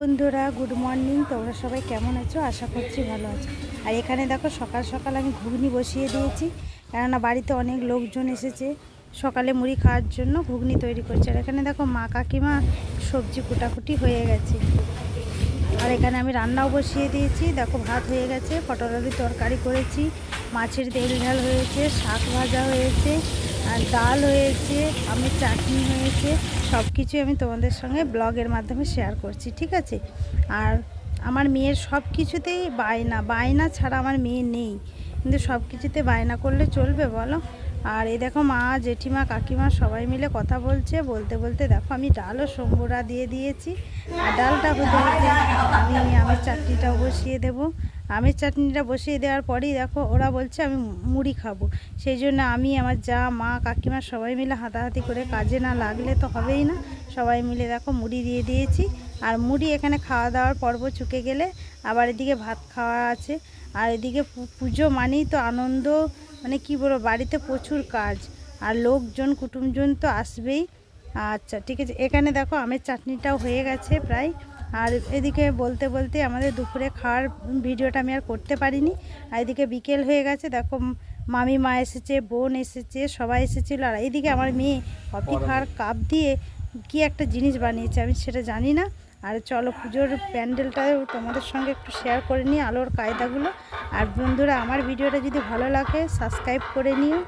বন্ধুরা good morning. তোমরা সবাই কেমন আছো? আশা করছি ভালো আছো। আর এখানে দেখো সকাল সকাল আমি ঘুগনি বসিয়ে দিয়েছি, কেননা বাড়িতে অনেক লোকজন এসেছে। সকালে মুড়ি খাওয়ার জন্য ঘুগনি তৈরি করছে। আর এখানে দেখো মা কাকিমা সবজি কুটাকুটি হয়ে গেছে। আর এখানে আমি রান্নাও বসিয়ে দিয়েছি। দেখো ভাত হয়ে গেছে, পটল আলুর তরকারি করেছি, মাছের তেল ঝাল হয়েছে, শাক ভাজা হয়েছে, আর ডাল হয়েছে, আমের চাটনি হয়েছে। সব কিছুই আমি তোমাদের সঙ্গে ব্লগের মাধ্যমে শেয়ার করছি, ঠিক আছে? আর আমার মেয়ের সব কিছুতেই বায়না, বায়না ছাড়া আমার মেয়ে নেই, কিন্তু সব কিছুতে বায়না করলে চলবে বলো? আর এই দেখো মা জেঠিমা কাকিমা সবাই মিলে কথা বলছে। বলতে বলতে দেখো আমি ডালও সম্বরা দিয়ে দিয়েছি। আর ডালটা হতে হতে আমি আমের চাটনিটাও বসিয়ে দেবো। আমের চাটনিটা বসিয়ে দেওয়ার পরেই দেখো ওরা বলছে আমি মুড়ি খাবো। সেই জন্য আমি আমার যা মা কাকিমা সবাই মিলে হাতাহাতি করে, কাজে না লাগলে তো হবেই না, সবাই মিলে দেখো মুড়ি দিয়ে দিয়েছি। আর মুড়ি এখানে খাওয়া দাওয়ার পর্ব চুকে গেলে আবার এদিকে ভাত খাওয়া আছে। আর এদিকে পুজো মানেই তো আনন্দ, মানে কি বলবো, বাড়িতে প্রচুর কাজ আর লোকজন কুটুমজন তো আসবেই। আচ্ছা ঠিক আছে, এখানে দেখো আমের চাটনিটাও হয়ে গেছে প্রায়। আর এদিকে বলতে বলতে আমাদের দুপুরে খাওয়ার ভিডিওটা আমি আর করতে পারিনি। আর এদিকে বিকেল হয়ে গেছে, দেখো মামি মা এসেছে, বোন এসেছে, সবাই এসেছিলো। আর এইদিকে আমার মেয়ে কফি খাওয়ার কাপ দিয়ে কি একটা জিনিস বানিয়েছে, আমি সেটা জানি না। আর চলো পুজোর প্যান্ডেলটাও তোমাদের সঙ্গে একটু শেয়ার করে নিই, আলোর কায়দাগুলো। আর বন্ধুরা আমার ভিডিওটা যদি ভালো লাগে সাবস্ক্রাইব করে নিও।